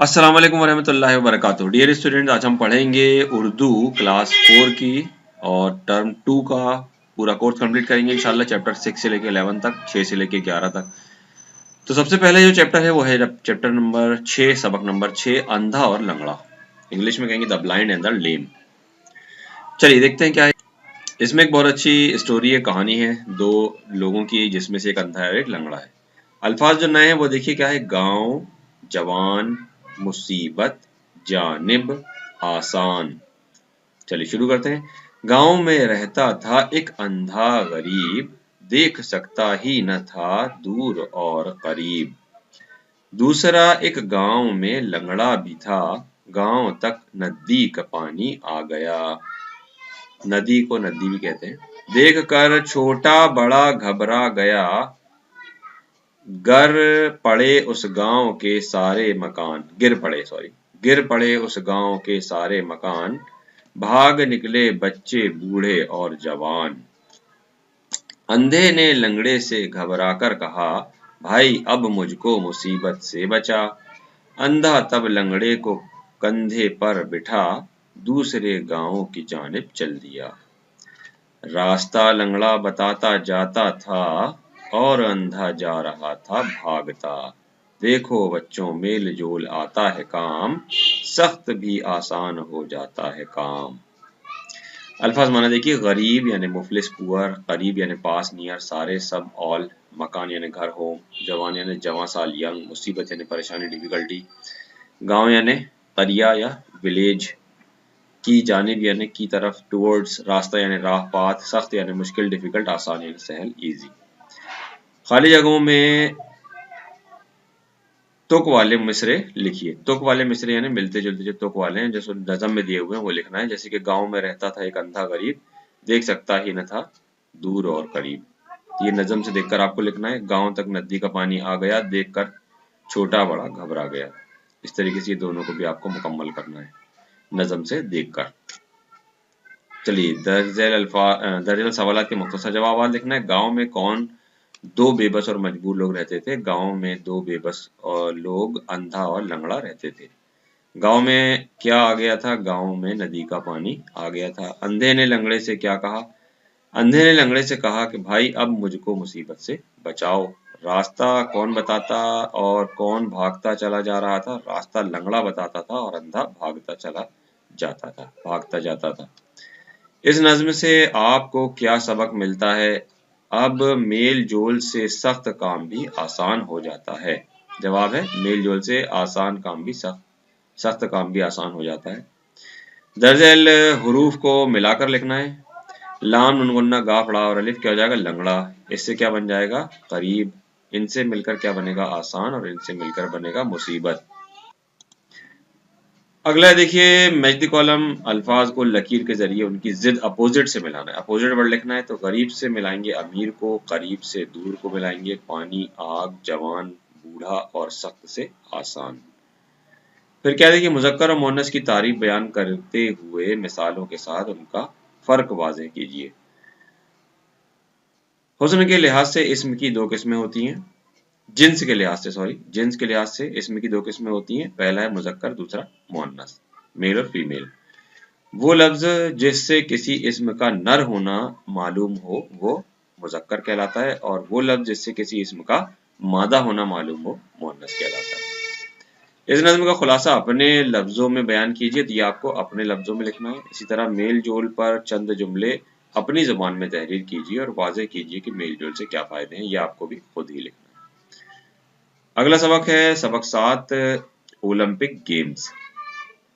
अस्सलाम वालेकुम वरहमतुल्लाहि वबरकातुहू। डियर स्टूडेंट, आज हम पढ़ेंगे उर्दू क्लास 4 की और टर्म 2 का पूरा कोर्स कंप्लीट करेंगे इंशाल्लाह। चैप्टर 6 से लेके 11 तक, 6 से लेके 11 तक। तो सबसे पहले जो चैप्टर है वो है चैप्टर नंबर 6, सबक नंबर 6, अंधा और लंगड़ा। इंग्लिश में कहेंगे द ब्लाइंड एंड द लेम। चलिए देखते हैं क्या है इसमें। एक बहुत अच्छी स्टोरी है, कहानी है दो लोगों की, जिसमें से एक अंधा है और एक लंगड़ा है। अल्फाज जो नए हैं वो देखिए क्या है। गांव, जवान, मुसीबत, जानिब, आसान। चलिए शुरू करते हैं। गांव में रहता था एक अंधा गरीब, देख सकता ही न था दूर और करीब। दूसरा एक गांव में लंगड़ा भी था, गांव तक नदी का पानी आ गया। नदी को नदी भी कहते हैं। देख कर छोटा बड़ा घबरा गया, गिर पड़े उस गांव के सारे मकान। गिर पड़े उस गांव के सारे मकान, भाग निकले बच्चे बूढ़े और जवान। अंधे ने लंगड़े से घबराकर कहा, भाई अब मुझको मुसीबत से बचा। अंधा तब लंगड़े को कंधे पर बिठा, दूसरे गांव की जानिब चल दिया। रास्ता लंगड़ा बताता जाता था और अंधा जा रहा था भागता। देखो बच्चों, मेल जोल आता है काम, सख्त भी आसान हो जाता है काम। अल्फाज माना देखिए। गरीब यानी मुफलिस पुअर, करीब यानी पास नियर, सारे सब ऑल, मकान यानी घर होम, जवान यानी जवां साल यंग, मुसीबत यानी परेशानी डिफिकल्टी, गांव यानी करिया या विलेज, की जानिब यानी की तरफ टुवर्ड्स, रास्ता यानी राह पाथ, सख्त यानी मुश्किल डिफिकल्ट, आसान यानी सहल इजी। खाली जगहों में तुक वाले मिसरे लिखिए। तुक वाले मिसरे यानी मिलते जुलते जो तुक वाले हैं, जैसे नज़म में दिए हुए हैं वो लिखना है। जैसे कि गांव में रहता था एक अंधा गरीब, देख सकता ही न था दूर और करीब। ये नज़म से देखकर आपको लिखना है। गांव तक नदी का पानी आ गया, देखकर छोटा बड़ा घबरा गया। इस तरीके से ये दोनों को भी आपको मुकम्मल करना है नज़म से देखकर। चलिए दर्ज सवाल के मुख्तसर जवाब लिखना है। गांव में कौन दो बेबस और मजबूर लोग रहते थे? गांव में दो बेबस और लोग, अंधा और लंगड़ा रहते थे। गांव में क्या आ गया था? गांव में नदी का पानी आ गया था। अंधे ने लंगड़े से क्या कहा? अंधे ने लंगड़े से कहा कि भाई अब मुझको मुसीबत से बचाओ। रास्ता कौन बताता और कौन भागता चला जा रहा था? रास्ता लंगड़ा बताता था और अंधा भागता जाता था। इस नज्म से आपको क्या सबक मिलता है? अब मेल जोल से सख्त काम भी आसान हो जाता है। जवाब है मेल जोल से आसान काम भी सख्त काम भी आसान हो जाता है। दर्जल हरूफ को मिलाकर लिखना है। लाम नून गुन्ना गा फड़ा और अलिफ क्या हो जाएगा? लंगड़ा। इससे क्या बन जाएगा? करीब। इनसे मिलकर क्या बनेगा? आसान। और इनसे मिलकर बनेगा मुसीबत। अगला देखिए, मैच द कॉलम। अल्फाज को लकीर के जरिए उनकी जिद अपोजिट से मिलाना है। अपोजिट वर्ड लिखना है। तो गरीब से मिलाएंगे अमीर को, करीब से दूर को मिलाएंगे पानी, आग, जवान, बूढ़ा और सख्त से आसान। फिर क्या देखिए, मुज़क्कर और मुअन्नस की तारीफ बयान करते हुए मिसालों के साथ उनका फर्क वाज़ेह कीजिए। हुस्न के लिहाज से इस्म की दो किस्में होती हैं। जिन्स के लिहाज से इस्म की दो किस्में होती हैं। पहला है मुज़क्कर, दूसरा मुअन्नस, मेल और फीमेल। वो लफ्ज जिससे किसी इस्म का नर होना मालूम हो वो मुज़क्कर कहलाता है, और वो लफ्ज जिससे किसी इस्म का मादा होना मालूम हो मुअन्नस कहलाता है। इस नज़्म का खुलासा अपने लफ्जों में बयान कीजिए। तो ये आपको अपने लफ्जों में लिखना है। इसी तरह मेल जोल पर चंद जुमले अपनी ज़ुबान में तहरीर कीजिए और वाज़ेह कीजिए कि मेल जोल से क्या फ़ायदे हैं। ये आपको भी खुद ही लिखना है। अगला सबक है सबक 7, ओलंपिक गेम्स।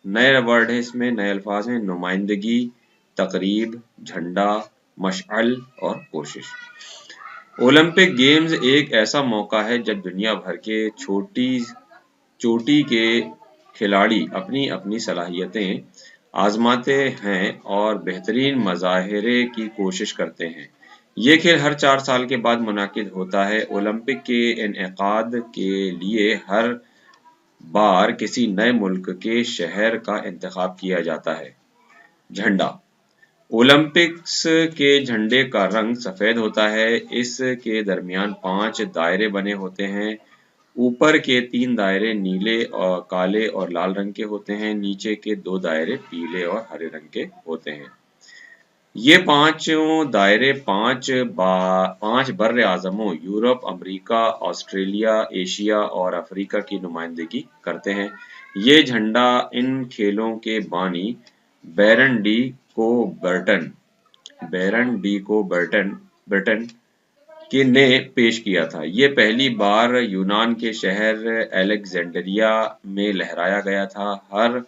नए वर्ड है इसमें, नए अल्फाज हैं। नुमाइंदगी, तकरीब, झंडा, मशअल और कोशिश। ओलंपिक गेम्स एक ऐसा मौका है जब दुनिया भर के चोटी के खिलाड़ी अपनी अपनी सलाहियतें आजमाते हैं और बेहतरीन मज़ाहिरे की कोशिश करते हैं। ये खेल हर 4 साल के बाद मुनाकिद होता है। ओलंपिक के इनेकाद के लिए हर बार किसी नए मुल्क के शहर का इंतखाब किया जाता है। झंडा। ओलंपिक्स के झंडे का रंग सफ़ेद होता है। इसके दरमियान 5 दायरे बने होते हैं। ऊपर के 3 दायरे नीले और काले और लाल रंग के होते हैं, नीचे के 2 दायरे पीले और हरे रंग के होते हैं। ये पांचों दायरे पांच बर्रे आज़मों यूरोप, अमेरिका, ऑस्ट्रेलिया, एशिया और अफ्रीका की नुमाइंदगी करते हैं। ये झंडा इन खेलों के बानी बैरन डी कोबर्टन ब्रिटेन ने पेश किया था। ये पहली बार यूनान के शहर अलेक्जेंड्रिया में लहराया गया था। हर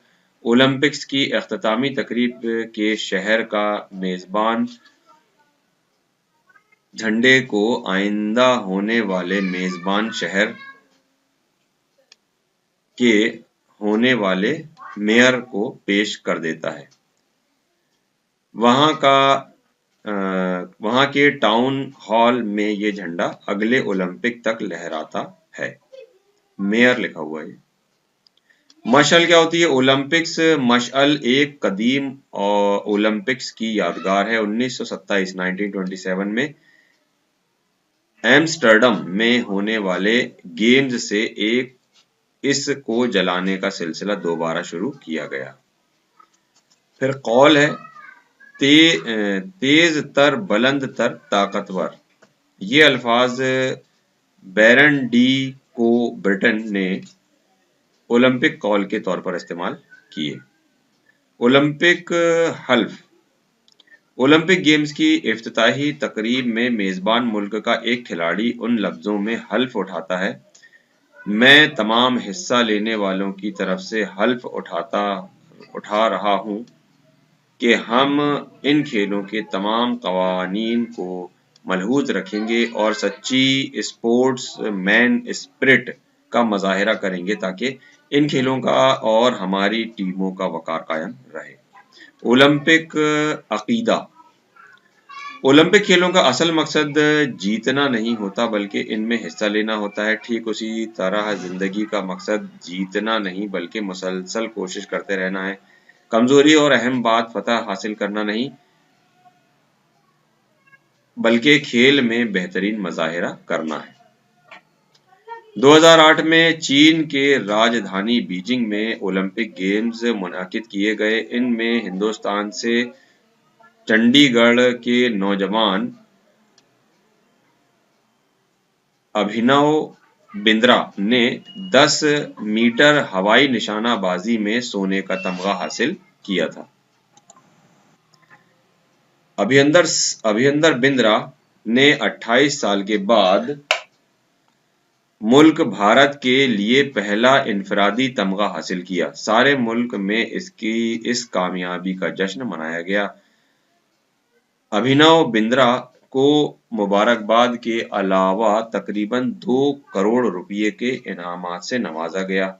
ओलंपिक्स की अख्तामी तकरीब के शहर का मेजबान झंडे को आइंदा होने वाले मेजबान शहर के होने वाले मेयर को पेश कर देता है। वहां के टाउन हॉल में ये झंडा अगले ओलंपिक तक लहराता है। मेयर लिखा हुआ है। मशअल क्या होती है? ओलंपिक्स मशअल एक कदीम ओलंपिक्स की यादगार है। 1927 में एम्स्टर्डम में होने वाले गेम्स से इसको जलाने का सिलसिला दोबारा शुरू किया गया। फिर कौल है तेज तर, बुलंद तर, ताकतवर। ये अल्फाज बैरन डी कोबर्टन ने ओलंपिक कॉल के तौर पर इस्तेमाल किए। ओलंपिक हल्फ ओलंपिक गेम्स की इफ्तिताही तकरीब में मेजबान मुल्क का एक खिलाड़ी उन लफ्जों में हल्फ उठाता है, मैं तमाम हिस्सा लेने वालों की तरफ से हल्फ उठा रहा हूं कि हम इन खेलों के तमाम कवानीन को मलहूज रखेंगे और सच्ची स्पोर्ट्स मैन स्पिरिट का मुजाहिरा करेंगे ताकि इन खेलों का और हमारी टीमों का वकार कायम रहे। ओलंपिक अकीदा ओलंपिक खेलों का असल मकसद जीतना नहीं होता बल्कि इनमें हिस्सा लेना होता है। ठीक उसी तरह जिंदगी का मकसद जीतना नहीं बल्कि मुसलसल कोशिश करते रहना है। कमजोरी और अहम बात फतह हासिल करना नहीं बल्कि खेल में बेहतरीन मुजाहिरा करना है। 2008 में चीन के राजधानी बीजिंग में ओलंपिक गेम्स मुनाकिद किए गए। इनमें हिंदुस्तान से चंडीगढ़ के नौजवान अभिनव बिंद्रा ने 10 मीटर हवाई निशानाबाजी में सोने का तमगा हासिल किया था। अभिनंदर बिंद्रा ने 28 साल के बाद मुल्क भारत के लिए पहला इनफरादी तमगा हासिल किया। सारे मुल्क में इसकी इस कामयाबी का जश्न मनाया गया। अभिनव बिंद्रा को मुबारकबाद के अलावा तकरीबन 2 करोड़ रुपये के इनामात से नवाजा गया।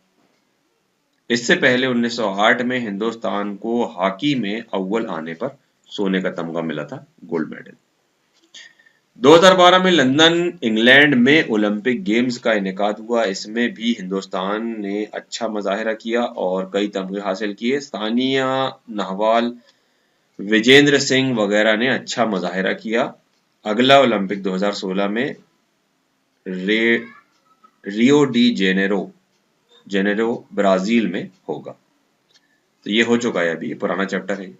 इससे पहले 1908 में हिंदुस्तान को हॉकी में अव्वल आने पर सोने का तमगा मिला था, गोल्ड मेडल। 2012 में लंदन इंग्लैंड में ओलंपिक गेम्स का इनेकाद हुआ। इसमें भी हिंदुस्तान ने अच्छा मुजाहिरा किया और कई तमगे हासिल किए। सानिया नेहवाल, विजेंद्र सिंह वगैरह ने अच्छा मुजाहिरा किया। अगला ओलंपिक 2016 में रियो डी जेनेरो ब्राजील में होगा। तो ये हो चुका है, अभी पुराना चैप्टर है।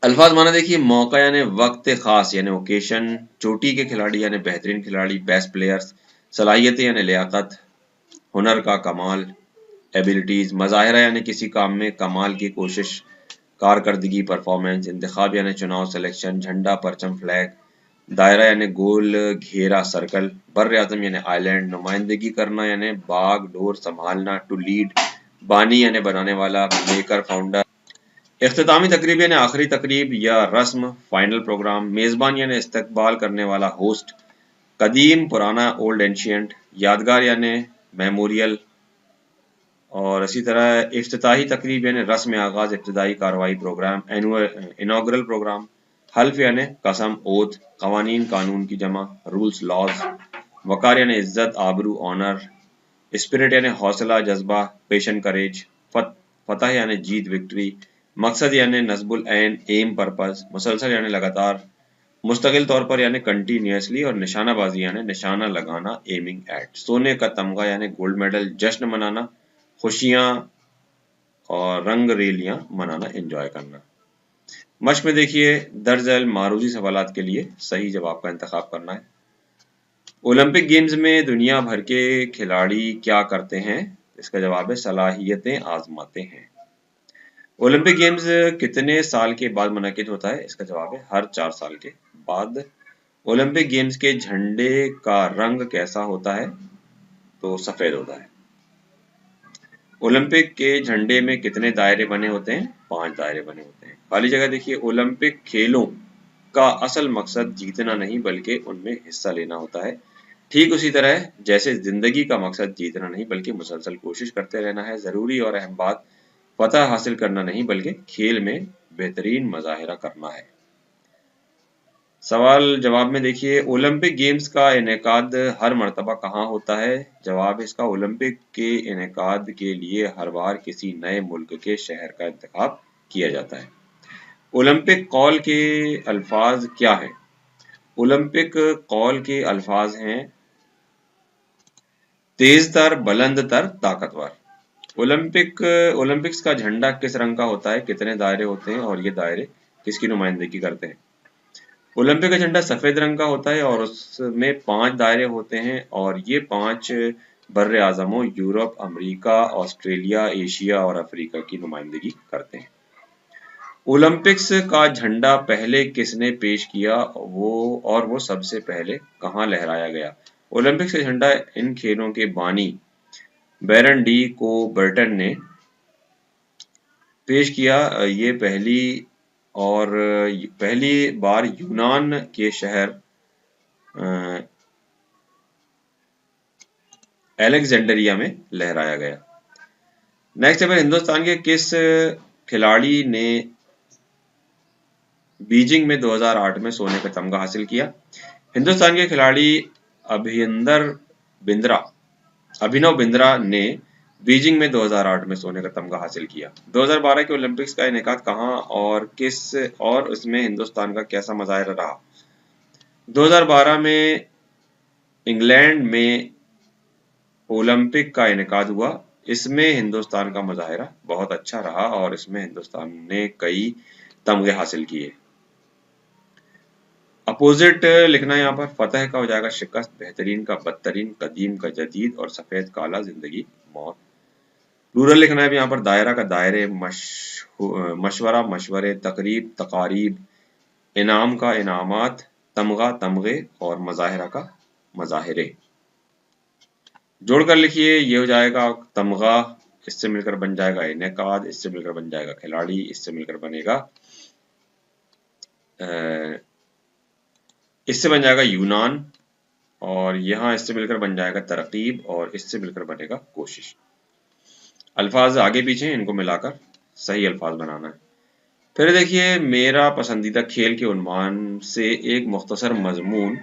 अल्फाज माना देखिए, मौका यानी वक्त खास यानी ओकेशन, चोटी के खिलाड़ी यानी बेहतरीन खिलाड़ी, बेस्ट प्लेयर्स, सलाहियतें यानी लियाकत, हुनर का कमाल, एबिलिटीज, मज़ाहिरा यानी किसी काम में कमाल की कोशिश, कारकर्दगी परफॉर्मेंस, इंतखाब यानी चुनाव सिलेक्शन, झंडा परचम फ्लैग, दायरा यानी गोल घेरा सर्कल, बर आज़म यानी आइलैंड, नुमाइंदगी करना यानी बाग डोर संभालना, टू लीड, बानी यानी बनाने वाला, मेकर फाउंडर, इख्तितामी तकरीब यानी आखिरी तकरीब या रस्म, फाइनल प्रोग्राम, मेज़बान यानी इस्तकबाल करने वाला होस्ट, कदीम पुराना ओल्ड एंशियंट, यादगार यानी मेमोरियल, और इसी तरह इफ्तिताही तकरीब यानी रस्म आगाज, इब्तदाई कार्रवाई प्रोग्राम, इनॉग्रल प्रोग्राम, हल्फ यानी कसम ओथ, कवानीन कानून की जमा, रूल्स लॉज, वकार यानी इज्जत आबरू ऑनर, स्पिरिट यानी हौसला जज्बा पेशन करेज, फतह यानी जीत विक्ट्री, मकसद यानी नस्बुल ऐन एम पर्पस, मुसलसल यानी लगातार, मुस्तकिल तौर पर यानी कंटिन्यूअसली, और निशानाबाजी यानी निशाना लगाना, एमिंग एट। सोने का तमगा यानी गोल्ड मेडल, जश्न मनाना, खुशियां और रंग रेलियां मनाना, एंजॉय करना। मश्क में देखिए, दर्ज मारूजी सवालात के लिए सही जवाब का इंतखाब करना है। ओलंपिक गेम्स में दुनिया भर के खिलाड़ी क्या करते हैं? इसका जवाब है सलाहियतें आजमाते हैं। ओलंपिक गेम्स कितने साल के बाद मुनक्किद होता है? इसका जवाब है हर 4 साल के बाद। ओलंपिक गेम्स के झंडे का रंग कैसा होता है? तो सफेद होता है। ओलंपिक के झंडे में कितने दायरे बने होते हैं? 5 दायरे बने होते हैं। खाली जगह देखिए, ओलंपिक खेलों का असल मकसद जीतना नहीं बल्कि उनमें हिस्सा लेना होता है। ठीक उसी तरह जैसे जिंदगी का मकसद जीतना नहीं बल्कि मुसलसल कोशिश करते रहना है। जरूरी और अहम बात फतह हासिल करना नहीं बल्कि खेल में बेहतरीन मुजाहिरा करना है। सवाल जवाब में देखिए, ओलंपिक गेम्स का इनेकाद हर मर्तबा कहाँ होता है? जवाब है इसका, ओलंपिक के इनेकाद के लिए हर बार किसी नए मुल्क के शहर का इंतखाब किया जाता है। ओलंपिक कौल के अल्फाज क्या हैं? ओलंपिक कौल के अल्फाज हैं तेज तर, बुलंद तर, ताकतवर। ओलंपिक्स का झंडा किस रंग का होता है? कितने दायरे होते हैं और ये दायरे किसकी नुमाइंदगी करते हैं? ओलंपिक का झंडा सफेद रंग का होता है और उसमें 5 दायरे होते हैं और ये 5 बर्रे आज़मों यूरोप, अमेरिका, ऑस्ट्रेलिया, एशिया और अफ्रीका की नुमाइंदगी करते हैं। ओलंपिक्स का झंडा पहले किसने पेश किया वो सबसे पहले कहाँ लहराया गया? ओलंपिक्स का झंडा इन खेलों के बानी बैरन डी कोबर्टन ने पेश किया। ये पहली बार यूनान के शहर अलेक्जेंडरिया में लहराया गया। नेक्स्ट है, हिंदुस्तान के किस खिलाड़ी ने बीजिंग में 2008 में सोने का तमगा हासिल किया? हिंदुस्तान के खिलाड़ी अभिनव बिंद्रा ने बीजिंग में 2008 में सोने का तमगा हासिल किया। 2012 के ओलंपिक्स का इनेकाद कहाँ और उसमें हिंदुस्तान का कैसा मुजाहिरा रहा? 2012 में इंग्लैंड में ओलंपिक का इनेकाद हुआ। इसमें हिंदुस्तान का मुजाहिरा बहुत अच्छा रहा और इसमें हिंदुस्तान ने कई तमगे हासिल किए। अपोजिट लिखना है यहाँ पर, फतह का हो जाएगा शिकस्त, बेहतरीन का बदतरीन, कदीम का जदीद और सफेद काला, जिंदगी मौत। प्लूरल लिखना है यहाँ पर, दायरा का दायरे, मशवरा मशवरे, तकरीब तकारीब, इनाम का इनामात, तमगा तमगे और मजाहिरा का मजाहिरे। जोड़कर लिखिए, ये हो जाएगा तमगा, इससे मिलकर बन जाएगा इनेकाद, इससे मिलकर बन जाएगा खिलाड़ी, इससे मिलकर बनेगा इससे बन जाएगा यूनान, और यहाँ इससे मिलकर बन जाएगा तरकीब और इससे मिलकर बनेगा कोशिश। अल्फाज आगे पीछे, इनको मिलाकर सही अल्फाज बनाना है। फिर देखिए, मेरा पसंदीदा खेल के उन्वान से एक मुख्तसर मजमून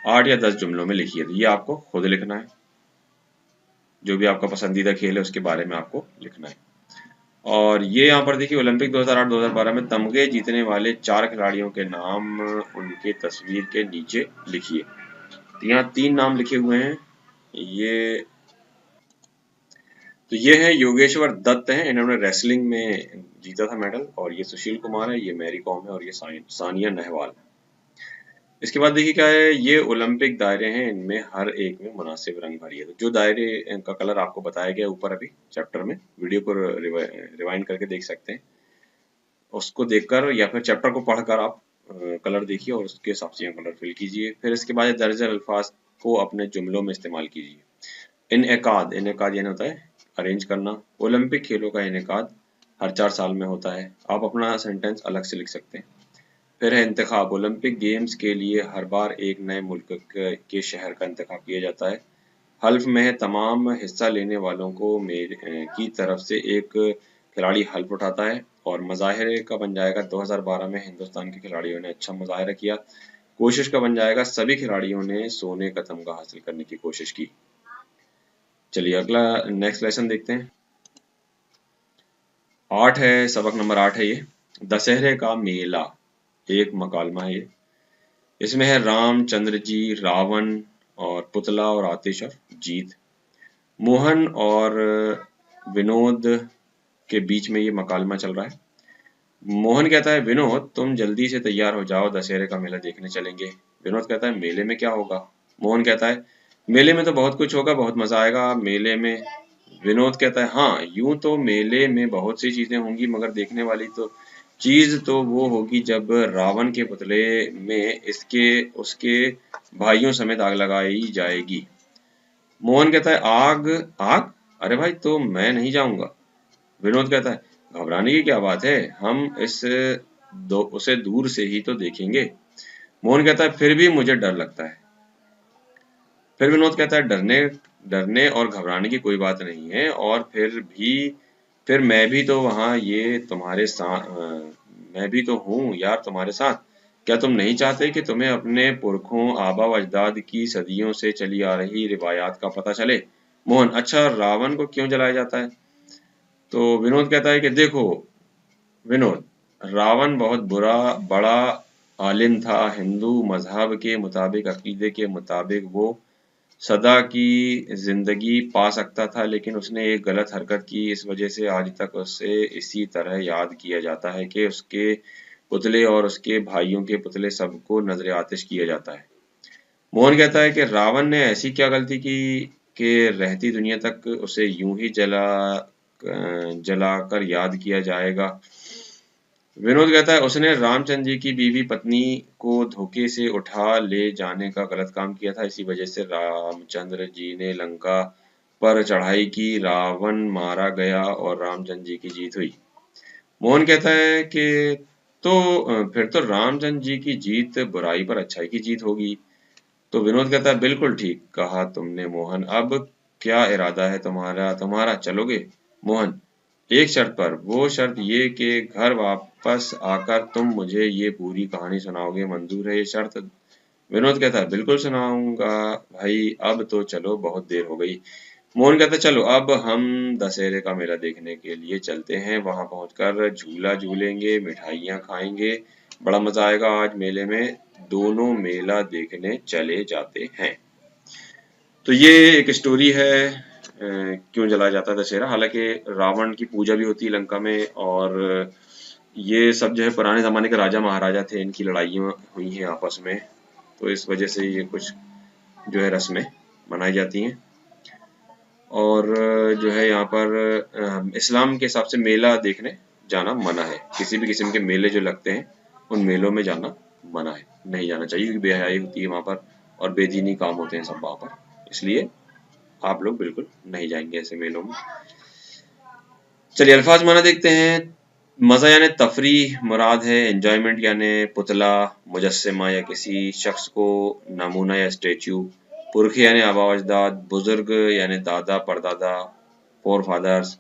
8 या 10 जुमलों में लिखिए। ये आपको खुद लिखना है, जो भी आपका पसंदीदा खेल है उसके बारे में आपको लिखना है। और ये यहाँ पर देखिए, ओलंपिक 2008-2012 में तमगे जीतने वाले 4 खिलाड़ियों के नाम उनके तस्वीर के नीचे लिखिए। तो यहाँ 3 नाम लिखे हुए हैं। ये हैं योगेश्वर दत्त हैं, इन्होंने रेसलिंग में जीता था मेडल, और ये सुशील कुमार है, ये मैरी कॉम है और ये सानिया नेहवाल। इसके बाद देखिए क्या है, ये ओलंपिक दायरे हैं, इनमें हर एक में मुनासिब रंग भरिए। तो जो दायरे का कलर आपको बताया गया ऊपर अभी चैप्टर में, वीडियो को रिवाइंड करके देख सकते हैं, उसको देखकर या फिर चैप्टर को पढ़कर आप कलर देखिए और उसके हिसाब से कलर फिल कीजिए। फिर इसके बाद दर्ज अल्फाज को अपने जुमलों में इस्तेमाल कीजिए। इनेकाद यानी होता है अरेंज करना। ओलंपिक खेलों का इनेकाद हर 4 साल में होता है। आप अपना सेंटेंस अलग से लिख सकते हैं। फिर है इंतखाब, ओलंपिक गेम्स के लिए हर बार एक नए मुल्क के शहर का इंतखाब किया जाता है। हल्फ में है, तमाम हिस्सा लेने वालों को की तरफ से एक खिलाड़ी हल्फ उठाता है। और मज़ाहिरे का बन जाएगा 2012 में हिंदुस्तान के खिलाड़ियों ने अच्छा मुजाहिरा किया। कोशिश का बन जाएगा सभी खिलाड़ियों ने सोने का तमगा हासिल करने की कोशिश की। चलिए अगला नेक्स्ट लेसन देखते हैं। 8 है, सबक नंबर 8 है ये, दशहरे का मेला, एक मकालमा है ये। इसमें है रामचंद्र जी, रावण और पुतला और आतिश और जीत। मोहन और विनोद के बीच में ये मकालमा चल रहा है। मोहन कहता है विनोद तुम जल्दी से तैयार हो जाओ, दशहरे का मेला देखने चलेंगे। विनोद कहता है मेले में क्या होगा? मोहन कहता है मेले में तो बहुत कुछ होगा, बहुत मजा आएगा मेले में। विनोद कहता है हाँ, यूं तो मेले में बहुत सी चीजें होंगी, मगर देखने वाली तो चीज तो वो होगी जब रावण के पुतले में इसके उसके भाइयों समेत आग लगाई जाएगी। मोहन कहता है आग? आग? अरे भाई तो मैं नहीं जाऊंगा। विनोद कहता है घबराने की क्या बात है, हम उसे दूर से ही तो देखेंगे। मोहन कहता है फिर भी मुझे डर लगता है। फिर विनोद कहता है डरने डरने और घबराने की कोई बात नहीं है, और फिर मैं भी तो वहां ये तुम्हारे साथ मैं भी तो हूँ यार तुम्हारे साथ। क्या तुम नहीं चाहते कि तुम्हें अपने पुरखों आबा व अजदाद की सदियों से चली आ रही रिवायात का पता चले? मोहन अच्छा, रावण को क्यों जलाया जाता है? तो विनोद कहता है कि देखो विनोद, रावण बहुत बड़ा आलिम था। हिंदू मजहब के मुताबिक, अकीदे के मुताबिक वो सदा की जिंदगी पा सकता था, लेकिन उसने एक गलत हरकत की। इस वजह से आज तक उसे इसी तरह याद किया जाता है कि उसके पुतले और उसके भाइयों के पुतले सबको नजर आतिश किया जाता है। मोहन कहता है कि रावण ने ऐसी क्या गलती की कि रहती दुनिया तक उसे यूं ही जलाकर याद किया जाएगा। विनोद कहता है उसने रामचंद्र जी की बीवी पत्नी को धोखे से उठा ले जाने का गलत काम किया था, इसी वजह से रामचंद्र जी ने लंका पर चढ़ाई की, रावण मारा गया और रामचंद्र जी की जीत हुई। मोहन कहता है कि फिर तो रामचंद्र जी की जीत बुराई पर अच्छाई की जीत होगी। तो विनोद कहता है बिल्कुल ठीक कहा तुमने मोहन, अब क्या इरादा है तुम्हारा तुम्हारा चलोगे? मोहन एक शर्त पर। वो शर्त ये कि घर वापस आकर तुम मुझे ये पूरी कहानी सुनाओगे, मंजूर है ये शर्त? विनोद कहता है बिल्कुल सुनाऊंगा भाई, अब तो चलो बहुत देर हो गई। मोहन कहता है चलो अब हम दशहरे का मेला देखने के लिए चलते हैं, वहां पहुंचकर झूला झूलेंगे, मिठाइयाँ खाएंगे, बड़ा मजा आएगा आज मेले में। दोनों मेला देखने चले जाते हैं। तो ये एक स्टोरी है क्यों जलाया जाता है दशहरा। हालांकि रावण की पूजा भी होती है लंका में, और ये सब जो है पुराने जमाने के राजा महाराजा थे, इनकी लड़ाइयाँ हुई हैं आपस में, तो इस वजह से ये कुछ जो है रस्में मनाई जाती हैं। और जो है यहाँ पर इस्लाम के हिसाब से मेला देखने जाना मना है। किसी भी किस्म के मेले जो लगते हैं उन मेलों में जाना मना है, नहीं जाना चाहिए, क्योंकि बेहयाई होती है वहाँ पर और बेदीनी काम होते हैं सब वहाँ पर, इसलिए आप लोग बिल्कुल नहीं जाएंगे ऐसे मेलों में। चलिए अल्फाज माना देखते हैं। मजा यानी तफरीह मुराद है, एंजॉयमेंट यानी पुतला, मुजस्समा या किसी शख्स को नमूना या स्टेच्यू, पुरखे यानी आबा अजदाद, बुजुर्ग यानी दादा परदादा फोर फादर्स,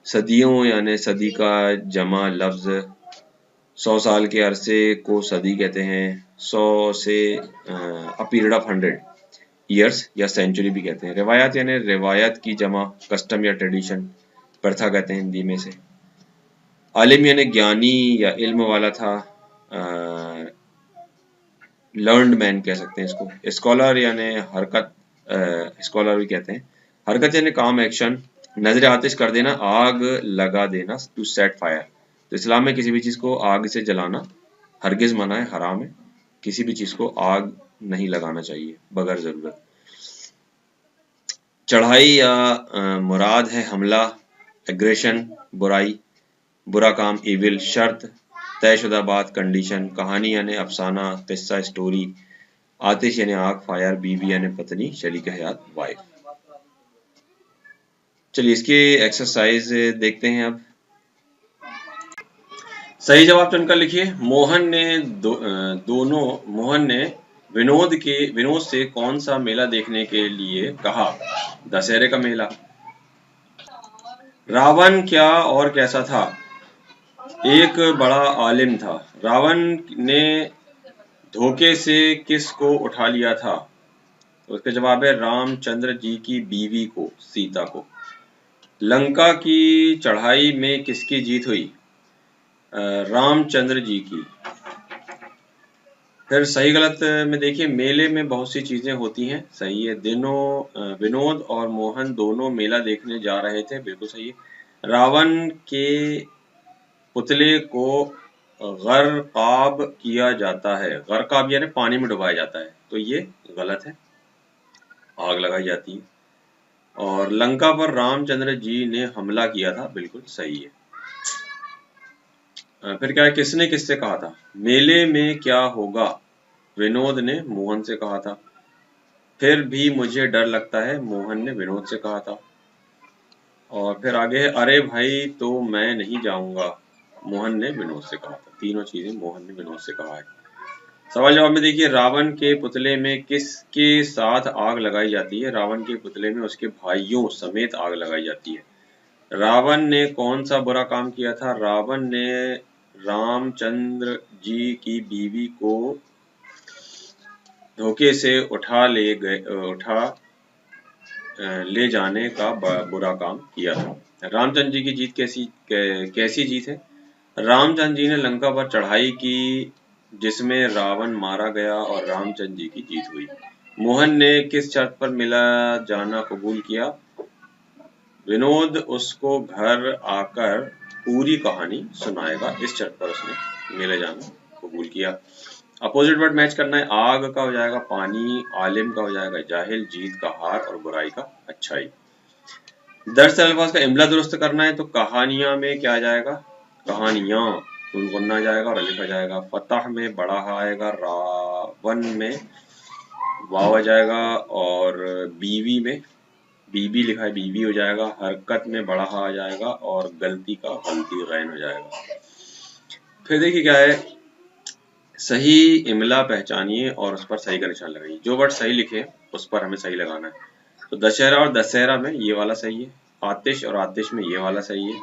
सदियों यानी सदी का जमा लफ्ज, 100 साल के अरसे को सदी कहते हैं, 100 से अ पीरियड ऑफ 100 ईयर्स या सेंचुरी भी कहते हैं। रिवायत यानी रिवायत की जमा, कस्टम या ट्रेडिशन, प्रथा कहते हैं हिंदी में से। आलिम यानी ज्ञानी या इल्म वाला था, लर्नड मैन कह सकते हैं इसको। स्कॉलर यानी हरकत, स्कॉलर भी कहते हैं। हरकत यानी काम, एक्शन, नजर आतिश कर देना, आग लगा देना, टू सेट फायर। तो इस्लाम में किसी भी चीज को आग से जलाना हरगिज मना है, हराम है। किसी भी चीज को आग नहीं लगाना चाहिए बगैर जरूरत। चढ़ाई या मुराद है हमला, एग्रेशन, बुराई, बुरा काम, इविल, शर्त, तयशुदा बात, कंडीशन, कहानी यानी अफसाना, किस्सा, स्टोरी, आतिश यानी आग, फायर, बीवी यानी पत्नी, शरीक हयात, वाइफ। चलिए इसकी एक्सरसाइज देखते हैं अब। सही जवाब चुनकर लिखिए। मोहन ने विनोद से कौन सा मेला देखने के लिए कहा? दशहरे का मेला। रावण क्या और कैसा था? एक बड़ा आलिम था। रावण ने धोखे से किस को उठा लिया था? तो उसका जवाब है रामचंद्र जी की बीवी को, सीता को। लंका की चढ़ाई में किसकी जीत हुई? रामचंद्र जी की। फिर सही गलत में देखिए, मेले में बहुत सी चीजें होती हैं, सही है। विनोद और मोहन दोनों मेला देखने जा रहे थे, बिल्कुल सही है। रावण के पुतले को गरकाब किया जाता है, गरकाब यानी पानी में डुबाया जाता है, तो ये गलत है, आग लगाई जाती है। और लंका पर रामचंद्र जी ने हमला किया था, बिल्कुल सही है। फिर क्या है, किसने किससे कहा था? मेले में क्या होगा, विनोद ने मोहन से कहा था। फिर भी मुझे डर लगता है, मोहन ने विनोद से कहा था। और फिर आगे है, अरे भाई तो मैं नहीं जाऊंगा, मोहन ने विनोद से कहा था। तीनों चीजें मोहन ने विनोद से कहा है। सवाल जवाब में देखिए, रावण के पुतले में किसके साथ आग लगाई जाती है? रावण के पुतले में उसके भाइयों समेत आग लगाई जाती है। रावण ने कौन सा बुरा काम किया था? रावण ने रामचंद्र जी की बीवी को धोखे से उठा ले जाने का बुरा काम किया था। रामचंद्र जी की जीत कैसी जीत है? रामचंद्र जी ने लंका पर चढ़ाई की, जिसमें रावण मारा गया और रामचंद्र जी की जीत हुई। मोहन ने किस शर्त पर मिला जाना कबूल किया? विनोद उसको घर आकर पूरी कहानी सुनाएगा, इस शर्त पर उसने मिले जाना कबूल किया। अपोजिट वर्ड मैच करना है, आग का हो जाएगा पानी, आलिम का हो जाएगा जाहिल, जीत का हार और बुराई का अच्छाई। दर्ज अल्फाज का इमला दुरुस्त करना है, तो कहानियां में क्या आ जाएगा? कहानियां गुनगुना जाएगा और लिखा जाएगा। फतह में बड़ा हा आएगा, रावण में वाव आ जाएगा, और बीवी में बीबी लिखा है बीबी हो जाएगा। हरकत में बड़ा हा आ जाएगा और गलती का गलती गैन हो जाएगा। फिर देखिए क्या है, सही इमला पहचानिए और उस पर सही का निशान लगाइए। जो वर्ड सही लिखे उस पर हमें सही लगाना है। तो दशहरा और दशहरा में ये वाला सही है, आतिश और आतिश में ये वाला सही है,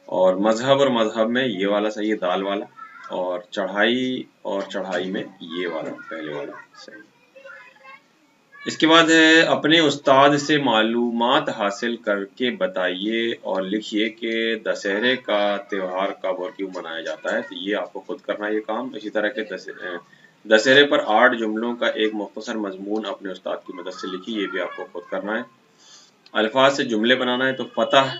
और मजहब में ये वाला सही है, दाल वाला, और चढ़ाई में ये वाला पहले वाला सही है। इसके बाद है, अपने उस्ताद से मालूमात हासिल करके बताइए और लिखिए कि दशहरे का त्योहार कब और क्यों मनाया जाता है। तो ये आपको खुद करना है ये काम। इसी तरह के दशहरे पर 8 जुमलों का एक मुख्तसर मजमून अपने उस्ताद की मदद से लिखिए, ये भी आपको खुद करना है। अल्फाज से जुमले बनाना है, तो फतह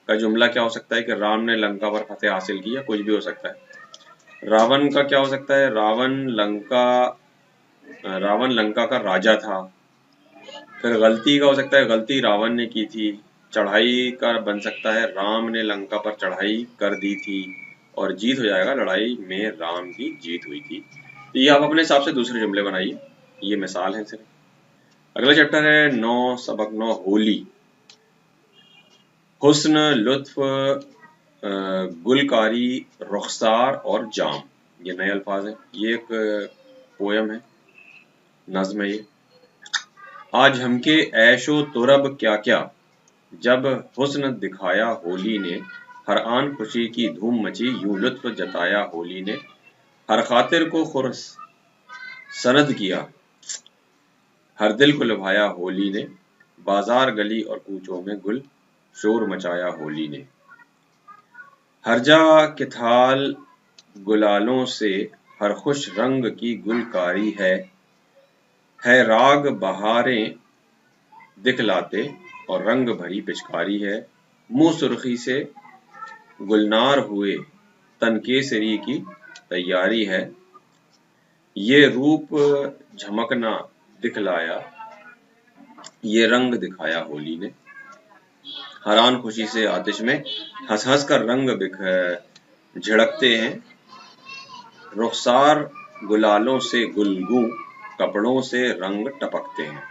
का जुमला क्या हो सकता है कि राम ने लंका पर फतेह हासिल की, या कुछ भी हो सकता है। रावण का क्या हो सकता है? रावण लंका का राजा था। फिर गलती का हो सकता है, गलती रावण ने की थी। चढ़ाई का बन सकता है, राम ने लंका पर चढ़ाई कर दी थी। और जीत हो जाएगा, लड़ाई में राम की जीत हुई थी। तो ये आप अपने हिसाब से दूसरे जुमले बनाइए, ये मिसाल है सिर्फ। अगला चैप्टर है सबक 9 होली। हुस्न, लुत्फ, गुलकारी, रुखसार और जाम, ये नए अल्फाज हैं। ये एक पोयम है, नज्म है ये। आज हमके ऐशो तुरब क्या क्या, जब हुस्न दिखाया होली ने। हर आन खुशी की धूम मची, यूं लुत्फ जताया होली ने। हर खातिर को खुर्स सनद किया, हर दिल को लुभाया होली ने। बाजार गली और कूचों में गुल शोर मचाया होली ने। हर जा के थाल गुलालों से हर खुश रंग की गुलकारी है राग बहारें दिखलाते और रंग भरी पिचकारी है। मुंह सुर्खी से गुलनार हुए तन केसरी की तैयारी है। ये रूप झमकना दिखलाया, ये रंग दिखाया होली ने। हरान खुशी से आतिश में हंस हंस कर रंग झिड़कते हैं। रुखसार गुलालों से गुलगू कपड़ों से रंग टपकते हैं।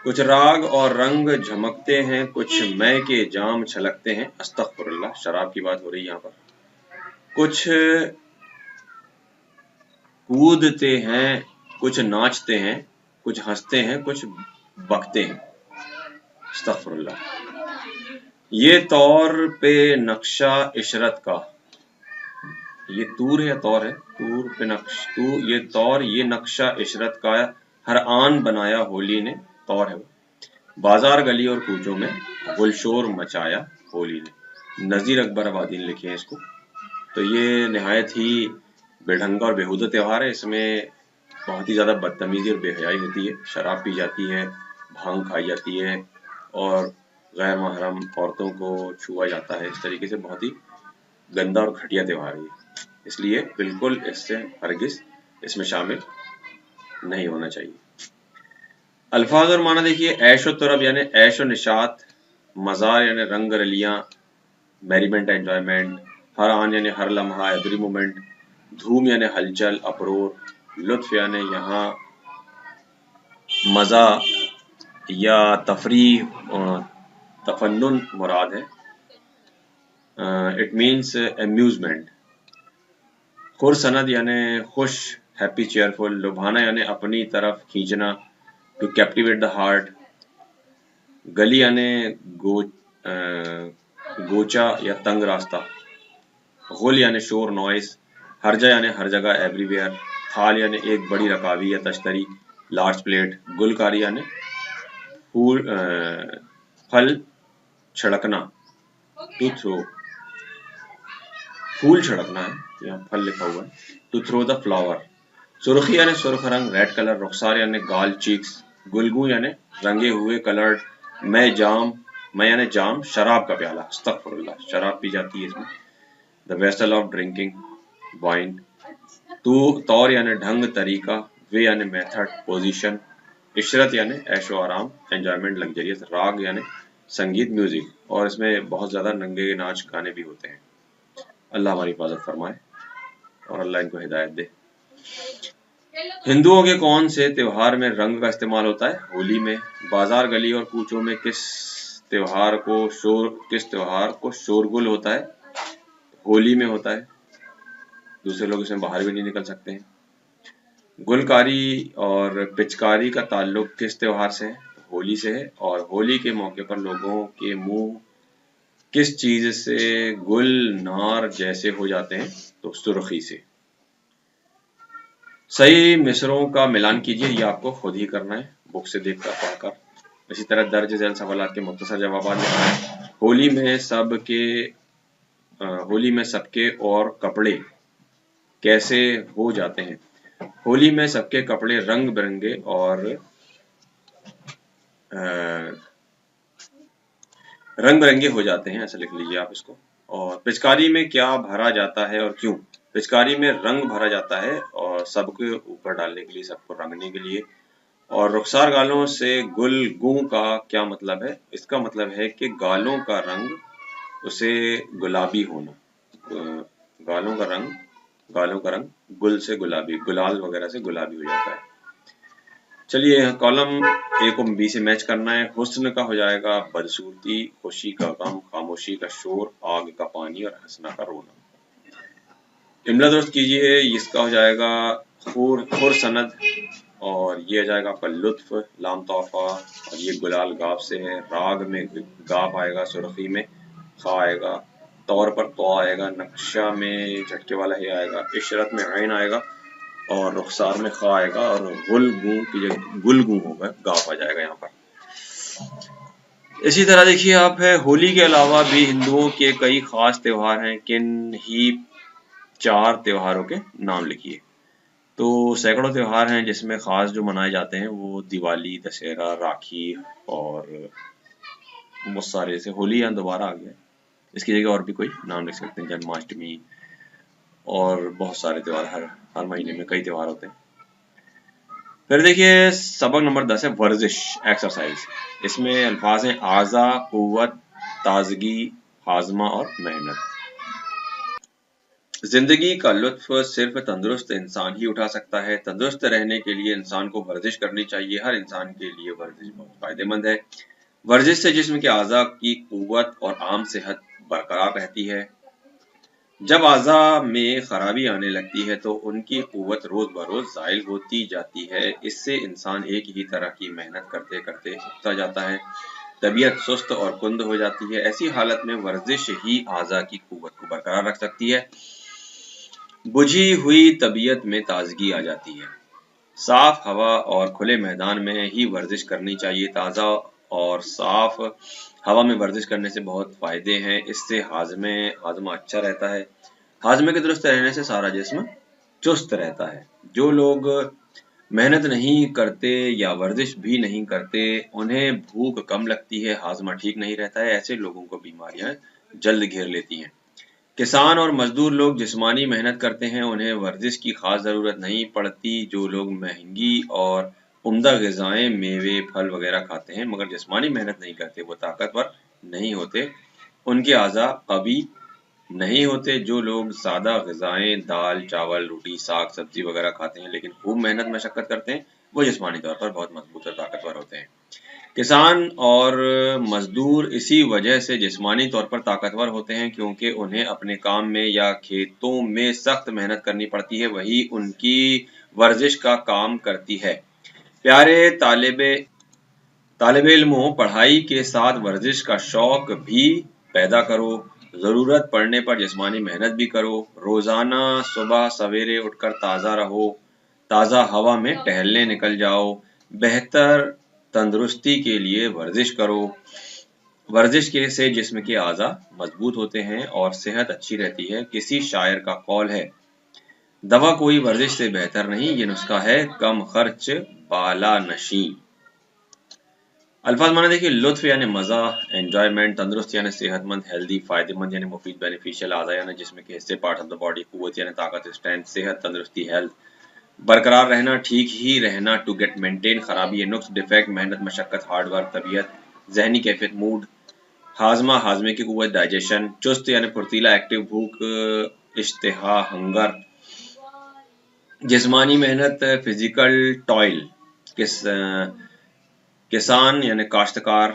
कुछ राग और रंग झमकते हैं, कुछ मय के जाम छलकते हैं। अस्तगफिरुल्लाह, शराब की बात हो रही है यहाँ पर। कुछ कूदते हैं, कुछ नाचते हैं, कुछ हंसते हैं, कुछ बकते हैं। अस्तगफिरुल्लाह। ये तौर पे नक्शा इशरत का, ये तूर है या तौर है? तूर पे ये तौर, ये नक्शा इशरत का हर आन बनाया होली ने, तौर है वो। बाजार गली और कूचों में गुलशोर मचाया होली ने। नजीर अकबर आबादी ने लिखे हैं इसको। तो ये निहायत ही बेढंगा और बेहुदा त्यौहार है। इसमें बहुत ही ज़्यादा बदतमीजी और बेहयाई होती है, शराब पी जाती है, भांग खाई जाती है और गैर महरम औरतों को छुआ जाता है। इस तरीके से बहुत ही गंदा और घटिया त्यौहार है, इसलिए बिल्कुल इससे हरगिज इसमें शामिल नहीं होना चाहिए। अल्फाज और माना देखिए, ऐश और तुरब यानी ऐश और निशात, मज़ार यानी रंग रलियाँ, मैरीमेंट एंजॉयमेंट, हर आन यानी हर लम्हा एवरी मोमेंट, धूम यानी हलचल अपरोर, लुत्फ यानी यहाँ मज़ा या तफरीह तफन्नुन मुराद है। It means amusement. खुरसनद यानी खुश हैप्पी चेयरफुल, लुभाना यानी अपनी तरफ खींचना टू कैप्टिवेट द हार्ट, गली यानी गोचा या तंग रास्ता, गुल यानी शोर नॉइस, हरजा यानी हर जगह एवरीवेयर, थाल यानी एक बड़ी रकाबी या तश्तरी लार्ज प्लेट, गुलकारी यानी फल छिड़कना टू थ्रो, फूल छिड़कना है, यहाँ फल लिखा हुआ है, टू थ्रो द फ्लावर, सुर्खी यानी सुर्ख रंग रेड कलर, रुखसार यानी गाल चीक्स, गुलगू यानी रंगे हुए कलर्ड, मैं यानी जाम शराब का प्याला, अस्तगफिरुल्लाह, शराब पी जाती है इसमें, the vessel of drinking wine, तौर यानी ढंग तरीका, वे यानी मेथड पोजीशन, इशरत यानी ऐशो आराम एंजॉयमेंट लग्जरियस, राग यानी संगीत म्यूजिक, और इसमें बहुत ज़्यादा नंगे नाच गाने भी होते हैं। अल्लाह हमारी हिफाजत फरमाए और अल्लाह इनको हिदायत दे। हिंदुओं के कौन से त्योहार में रंग का इस्तेमाल होता है? होली में। बाजार गली और कूचों में किस त्योहार को शोरगुल होता है? होली में होता है, दूसरे लोग इसमें बाहर भी नहीं निकल सकते हैं। गुलकारी और पिचकारी का ताल्लुक किस त्योहार से है? होली से है। और होली के मौके पर लोगों के मुंह किस चीज से गुलनार जैसे हो जाते हैं? तो सुर्खी से। सही मिसरों का मिलान कीजिए, ये आपको खुद ही करना है बुक से देखकर पढ़कर। इसी तरह दर्ज झेल सवाल के मुख्तसर जवाब लिखना है। होली में सबके और कपड़े कैसे हो जाते हैं? होली में सबके कपड़े रंग बिरंगे और रंग बिरंगे हो जाते हैं, ऐसा लिख लीजिए आप इसको। और पिचकारी में क्या भरा जाता है और क्यों? पिचकारी में रंग भरा जाता है और सबके ऊपर डालने के लिए, सबको रंगने के लिए। और रुखसार गालों से गुलगू का क्या मतलब है? इसका मतलब है कि गालों का रंग उसे गुलाबी होना, गालों का रंग गुल से गुलाबी, गुलाल वगैरह से गुलाबी हो जाता है। चलिए कॉलम ए को बी से मैच करना है। हुस्न का हो जाएगा बदसूरती, खुशी का गम, खामोशी का शोर, आग का पानी और हंसना का रोना। इमला दुरुस्त कीजिए। इसका हो जाएगा खुरसनद और ये हो जाएगा आपका लुत्फ, लाम तोहफा, और ये गुलाल गाफ से है। राग में गाफ आएगा, सुर्खी में खा आएगा, तौर पर तो आएगा, नक्शा में झटके वाला है आएगा, इशरत में ऐन आएगा और रुखसार में खा आएगा और गुलगू की जगह गुलगू होगा, गाफ आ जाएगा यहाँ पर। इसी तरह देखिए आप है, होली के अलावा भी हिंदुओं के कई खास त्योहार हैं। किन ही 4 त्योहारों के नाम लिखिए। तो सैकड़ों त्योहार हैं जिसमें खास जो मनाए जाते हैं वो दिवाली, दशहरा, राखी और बहुत सारे, जैसे होली यहाँ दोबारा आ गया, इसकी जगह और भी कोई नाम लिख सकते हैं, जन्माष्टमी और बहुत सारे त्योहार, हर महीने में कई त्योहार होते हैं। फिर देखिए सबक नंबर 10 है वर्जिश, एक्सरसाइज। इसमें अल्फाज हैं आज़ा, कुव्वत, ताजगी, हाजमा और मेहनत। जिंदगी का लुत्फ सिर्फ तंदुरुस्त इंसान ही उठा सकता है। तंदुरुस्त रहने के लिए इंसान को वर्जिश करनी चाहिए। हर इंसान के लिए वर्जिश बहुत फायदेमंद है। वर्जिश से जिस्म के आज़ा की कुव्वत और आम सेहत बरकरार रहती है। जब आज़ा में खराबी आने लगती है तो उनकी कुव्वत रोज बरोज ज़ाइल होती जाती है। इससे इंसान एक ही तरह की मेहनत करते करते उगता जाता है। तबीयत सुस्त और कुंद हो जाती है। ऐसी हालत में वर्जिश ही आज़ा की कुव्वत को बरकरार रख सकती है। बुझी हुई तबीयत में ताजगी आ जाती है। साफ हवा और खुले मैदान में ही वर्जिश करनी चाहिए। ताज़ा और साफ हवा में वर्जिश करने से बहुत फायदे हैं। इससे हाजमा अच्छा रहता है। हाजमे के दुरुस्त रहने से सारा जिस्म चुस्त रहता है। जो लोग मेहनत नहीं करते या वर्जिश भी नहीं करते, उन्हें भूख कम लगती है, हाजमा ठीक नहीं रहता है, ऐसे लोगों को बीमारियां जल्द घेर लेती हैं। किसान और मजदूर लोग जिस्मानी मेहनत करते हैं, उन्हें वर्जिश की खास ज़रूरत नहीं पड़ती। जो लोग महंगी और उम्दा ग़िज़ाएं, मेवे, फल वगैरह खाते हैं मगर जिस्मानी मेहनत नहीं करते, वो ताकतवर नहीं होते, उनके अज़ा कवी नहीं होते। जो लोग सादा ग़िज़ाएं, दाल, चावल, रोटी, साग, सब्ज़ी वगैरह खाते हैं लेकिन खूब मेहनत मशक्क़त करते हैं, वो जिस्मानी तौर पर बहुत मजबूत और ताकतवर होते हैं। किसान और मजदूर इसी वजह से जिस्मानी तौर पर ताकतवर होते हैं क्योंकि उन्हें अपने काम में या खेतों में सख्त मेहनत करनी पड़ती है, वही उनकी वर्जिश का काम करती है। प्यारे तालिब इल्मों, पढ़ाई के साथ वर्जिश का शौक भी पैदा करो। ज़रूरत पड़ने पर जिस्मानी मेहनत भी करो। रोज़ाना सुबह सवेरे उठकर ताज़ा रहो, ताज़ा हवा में टहलने निकल जाओ। बेहतर तंदुरुस्ती के लिए वर्जिश करो। वर्जिश से जिस्म के आज़ा मजबूत होते हैं और सेहत अच्छी रहती है। किसी शायर का कौल है, दवा कोई वर्जिश से बेहतर नहीं, ये नुस्खा है कम खर्च बाला नशी। अल्फाज माना देखिए, लुत्फ यानी मज़ा, एंजॉयमेंट, तंदुरुस्त यानी सेहतमंद, हेल्दी फायदेमंद यानी मुफीद, बेनिफिशियल, आज़ा यानी जिस्म के हिस्से, पार्ट ऑफ द बॉडी, कुव्वत यानी ताकत, स्ट्रेंथ, सेहत, तंदुरुस्ती, हेल्थ, बरकरार रहना, ठीक ही रहना, टू गेट मेंटेन, खराबी, नुक्स, डिफेक्ट, मेहनत, मशक्कत, हार्ड वर्क, तबीयत, जहनी कैफियत, मूड, हाजमा, हाजमे की कुव्वत, डाइजेशन, चुस्त यानी फुर्तीला, एक्टिव, भूख, इश्तिहा, हंगर, जिस्मानी मेहनत, फिजिकल टॉयल, किसान यानी काश्तकार,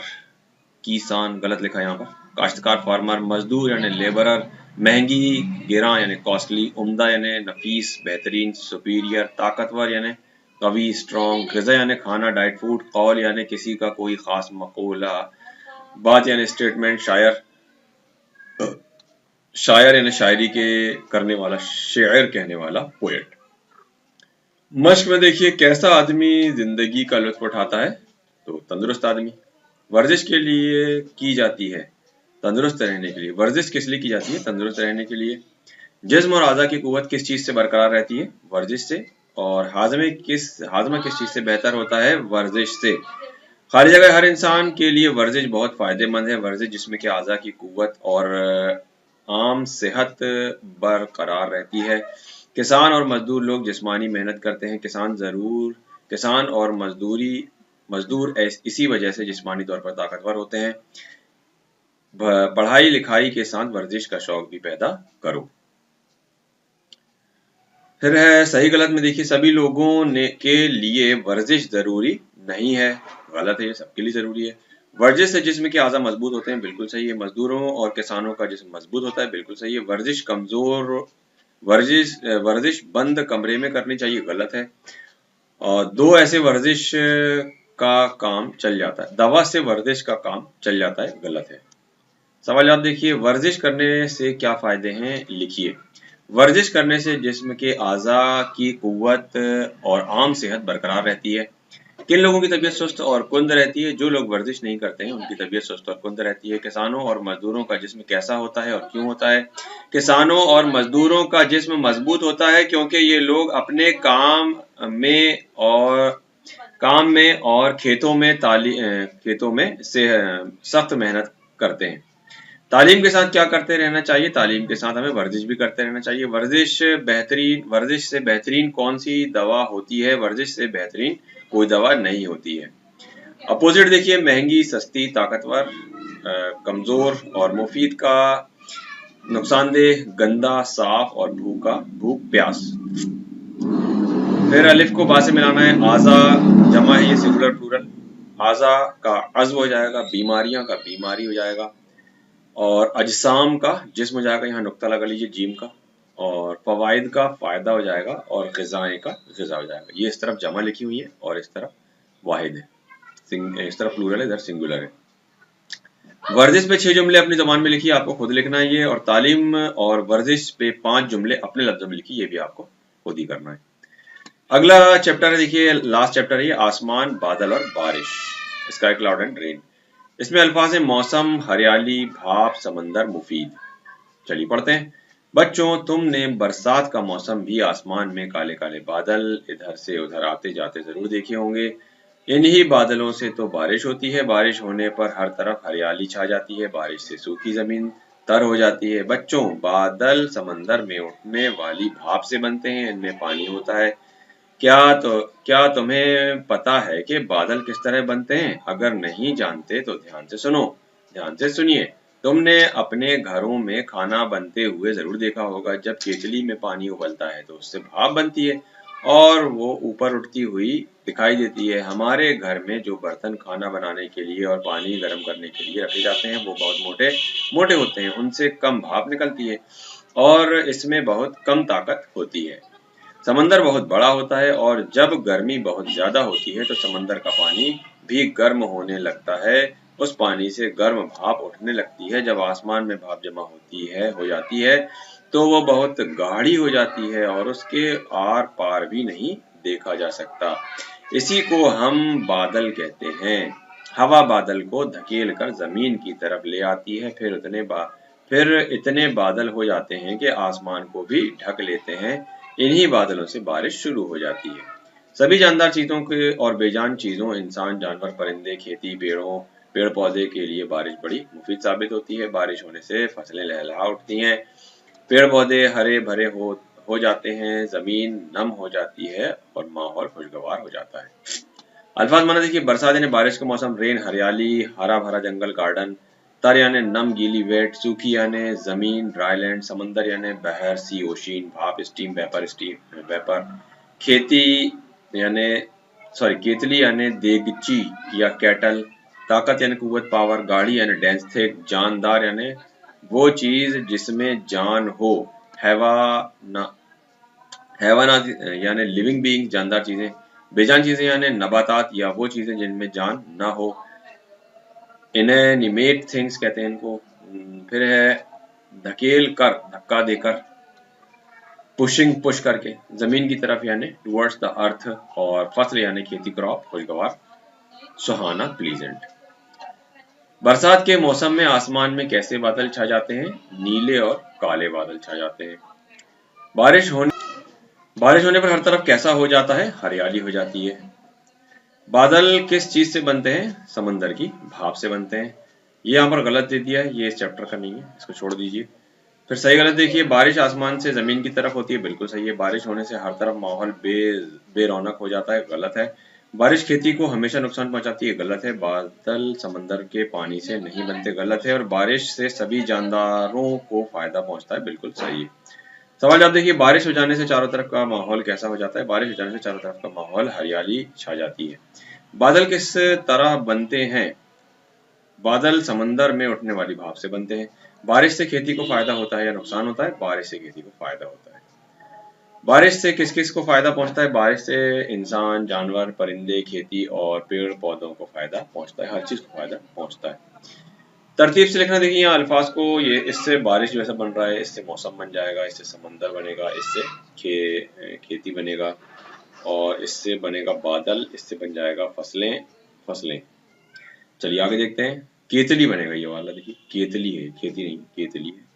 किसान गलत लिखा यहाँ पर, काश्तकार फार्मर, मजदूर यानी लेबरर, महंगी, गिरा यानी कॉस्टली, उम्दा यानी नफीस, बेहतरीन, सुपीरियर, ताकतवर यानी कवी, स्ट्रॉन्ग, ग़िज़ा यानी खाना, डाइट, फूड, कौल यानी किसी का कोई खास मकूला, बात यानी स्टेटमेंट, शायर यानी शायरी के करने वाला, शेर कहने वाला, पोएट। मश्क में देखिए, कैसा आदमी जिंदगी का लुत्फ उठाता है, तो तंदुरुस्त आदमी। वर्जिश के लिए की जाती है, तंदुरुस्त रहने के लिए। वर्जिश किस लिए की जाती है? तंदुरुस्त रहने के लिए। जिस्म और आज़ा की कुव्वत किस चीज़ से बरकरार रहती है? वर्जिश से। और हाजमा किस चीज़ से बेहतर होता है? वर्जिश से। खाली जगह, हर इंसान के लिए वर्जिश बहुत फ़ायदेमंद है। वर्जिश जिस्म के आज़ा की कुव्वत और आम सेहत बरकरार रहती है। किसान और मजदूर लोग जिस्मानी मेहनत करते हैं। किसान और मजदूर इसी वजह से जिस्मानी तौर पर ताकतवर होते हैं। पढ़ाई लिखाई के साथ वर्जिश का शौक भी पैदा करो। फिर है सही गलत में देखिए, सभी लोगों के लिए वर्जिश जरूरी नहीं है, गलत है, ये सबके लिए जरूरी है। वर्जिश से जिस्म के आज़ा मजबूत होते हैं, बिल्कुल सही है। मजदूरों और किसानों का जिस्म मजबूत होता है, बिल्कुल सही है। वर्जिश बंद कमरे में करनी चाहिए, गलत है। और दो ऐसे वर्जिश का काम चल जाता है, दवा से वर्जिश का काम चल जाता है, गलत है। सवाल आप देखिए, वर्जिश करने से क्या फायदे हैं, लिखिए। वर्जिश करने से जिस्म के आज़ा की कुव्वत और आम सेहत बरकरार रहती है। किन लोगों की तबीयत सुस्त और कुंद रहती है? जो लोग वर्जिश नहीं करते हैं उनकी तबीयत सुस्त और कुंद रहती है। किसानों और मजदूरों का जिस्म कैसा होता है और क्यों होता है? किसानों और मजदूरों का जिस्म मजबूत होता है क्योंकि ये लोग अपने काम में और खेतों में से सख्त मेहनत करते हैं। तालीम के साथ क्या करते रहना चाहिए? तालीम के साथ हमें वर्जिश भी करते रहना चाहिए। वर्जिश से बेहतरीन कौन सी दवा होती है? वर्जिश से बेहतरीन कोई दवा नहीं होती है। अपोजिट देखिए, महंगी, सस्ती, ताकतवर, कमजोर और मुफीद का नुकसानदेह, गंदा, साफ और भूख प्यास। फिर अलिफ को बा से मिलाना है। आज़ा जमा है, ये सिंगुलर प्लूरल। आज़ा का अज़्व हो जाएगा, बीमारियां का बीमारी हो जाएगा, और अजसाम का जिस्म हो जाएगा, यहाँ नुक्ता लगा लीजिए जीम का, और फवाइद का फायदा हो जाएगा, और ग़िज़ाएं का ग़िज़ा हो जाएगा। ये इस तरफ जमा लिखी हुई है और इस तरफ वाहिद है, इस तरफ प्लूरल है, इधर सिंगुलर है। वर्जिश पे 6 जुमले अपनी ज़बान में लिखिए, आपको खुद लिखना है ये, और तालीम और वर्जिश पे 5 जुमले अपने लफ्ज़ों में लिखिए, ये भी आपको खुद ही करना है। अगला चैप्टर है देखिए, लास्ट चैप्टर है ये, आसमान, बादल और बारिश, स्काई, क्लाउड एंड रेन। इसमें अल्फाज है मौसम, हरियाली, भाप, समंदर, मुफीद। चलिए पढ़ते हैं। बच्चों, तुमने बरसात का मौसम भी आसमान में काले काले बादल इधर से उधर आते जाते जरूर देखे होंगे। इन्हीं बादलों से तो बारिश होती है। बारिश होने पर हर तरफ हरियाली छा जाती है। बारिश से सूखी जमीन तर हो जाती है। बच्चों, बादल समंदर में उठने वाली भाप से बनते हैं। इनमें पानी होता है। क्या तुम्हें पता है कि बादल किस तरह बनते हैं? अगर नहीं जानते तो ध्यान से सुनो, ध्यान से सुनिए। तुमने अपने घरों में खाना बनते हुए जरूर देखा होगा। जब केतली में पानी उबलता है तो उससे भाप बनती है और वो ऊपर उठती हुई दिखाई देती है। हमारे घर में जो बर्तन खाना बनाने के लिए और पानी गर्म करने के लिए रखे जाते हैं वो बहुत मोटे मोटे होते हैं। उनसे कम भाप निकलती है और इसमें बहुत कम ताकत होती है। समंदर बहुत बड़ा होता है और जब गर्मी बहुत ज्यादा होती है तो समंदर का पानी भी गर्म होने लगता है। उस पानी से गर्म भाप उठने लगती है। जब आसमान में भाप जमा हो जाती है तो वो बहुत गाढ़ी हो जाती है और उसके आर पार भी नहीं देखा जा सकता। इसी को हम बादल कहते हैं। हवा बादल को धकेल कर जमीन की तरफ ले आती है। फिर इतने बादल हो जाते हैं कि आसमान को भी ढक लेते हैं। इन्हीं बादलों से बारिश शुरू हो जाती है। सभी जानदार चीजों के और बेजान चीजों, इंसान, जानवर, परिंदे, खेती, पेड़ पौधे के लिए बारिश बड़ी मुफीद साबित होती है। बारिश होने से फसलें लहलहा उठती हैं। पेड़ पौधे हरे भरे हो जाते हैं। जमीन नम हो जाती है और माहौल खुशगवार हो जाता है। अल्फाज माना देखिए, बरसात यानी बारिश का मौसम, रेन हरियाली, हरा भरा जंगल गार्डन, तर यानी नम गीली वेट, सूखी यानी जमीन ड्राईलैंड, समंदर यानी बहर सी ओशिन, भाप स्टीम वेपर, खेती यानी केतली यानी देगची या केटल, ताकत यानी कुव्वत पावर, गाड़ी यानी डेंस थिक, जानदार यानी वो चीज जिसमें जान हो, हैवाना हैवानात यानी लिविंग बीइंग जानदार चीजें, बेजान चीजें यानी नबातात या वो चीजें जिनमें जान ना हो, इनएनिमेट थिंग्स कहते हैं इनको। फिर है धकेल कर, धक्का देकर, पुशिंग पुश करके, जमीन की तरफ यानी टुवर्ड्स द अर्थ, और फसल यानी खेती क्रॉप, खुशगवार, सुहाना, प्लीजेंट। बरसात के मौसम में आसमान में कैसे बादल छा जाते हैं? नीले और काले बादल छा जाते हैं। बारिश होने पर हर तरफ कैसा हो जाता है? हरियाली हो जाती है। बादल किस चीज से बनते हैं? समंदर की भाप से बनते हैं। ये यहाँ पर गलत दे दिया है, ये इस चैप्टर का नहीं है, इसको छोड़ दीजिए। फिर सही गलत देखिए, बारिश आसमान से जमीन की तरफ होती है, बिल्कुल सही है। बारिश होने से हर तरफ माहौल बेरौनक हो जाता है, गलत है। बारिश खेती को हमेशा नुकसान पहुंचाती है, गलत है। बादल समंदर के पानी से नहीं बनते, गलत है। और बारिश से सभी जानदारों को फायदा पहुंचता है, बिल्कुल सही है। सवाल जवाब देखिए, बारिश हो जाने से चारों तरफ का माहौल कैसा हो जाता है? बारिश हो जाने से चारों तरफ का माहौल हरियाली छा जाती है। बादल किस तरह बनते हैं? बादल समंदर में उठने वाली भाप से बनते हैं। बारिश से खेती को फायदा होता है या नुकसान होता है? बारिश से खेती को फायदा होता है। बारिश से किस किस को फायदा पहुंचता है? बारिश से इंसान, जानवर, परिंदे, खेती और पेड़ पौधों को फायदा पहुंचता है, हर चीज को फायदा पहुंचता है। तरतीब से लिखना देखिए यहाँ अल्फाज को, ये इससे बारिश जैसा बन रहा है, इससे मौसम बन जाएगा, इससे समंदर बनेगा, इससे खेती बनेगा, और इससे बनेगा बादल, इससे बन जाएगा फसलें फसलें। चलिए आगे देखते हैं। केतली बनेगा ये वाला, देखिए केतली है, खेती नहीं, केतली है।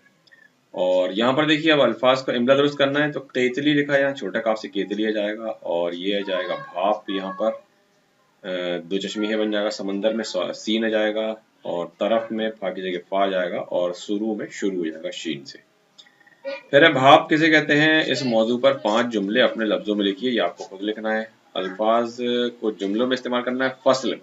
और यहाँ पर देखिए अब अल्फाज का इमला दुरुस्त करना है, तो केतली लिखा है यहाँ, छोटा काफ से केतली आ जाएगा, और ये आ जाएगा भाप, यहाँ पर दो चश्मी बन जाएगा, समंदर में सीन आ जाएगा, और तरफ में फा की जगह फा आ जाएगा, और शुरू में शुरू हो जाएगा शीन से। फिर है भाप किसे कहते हैं? इस मौजू पर 5 जुमले अपने लफ्जों में लिखिए, ये आपको खुद लिखना है। अल्फाज को जुमलों में इस्तेमाल करना है। फसल,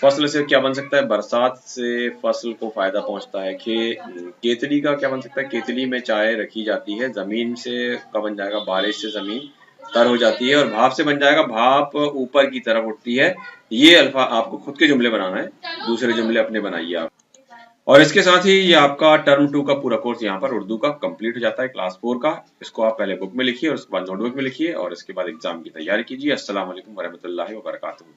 फसल से क्या बन सकता है? बरसात से फसल को फायदा पहुंचता है। केतली का क्या बन सकता है? केतली में चाय रखी जाती है। जमीन से का बन जाएगा, बारिश से जमीन तर हो जाती है। और भाप से बन जाएगा, भाप ऊपर की तरफ उठती है। ये अल्फा आपको खुद के जुमले बनाना है, दूसरे जुमले अपने बनाइए आप। और इसके साथ ही ये आपका टर्म 2 का पूरा कोर्स यहाँ पर उर्दू का कंप्लीट हो जाता है, क्लास 4 का। इसको आप पहले बुक में लिखिए और उसके बाद नोटबुक में लिखिए और इसके बाद एग्जाम की तैयारी कीजिए। अस्सलाम वालेकुम वरहमतुल्लाहि वबरकातुहू।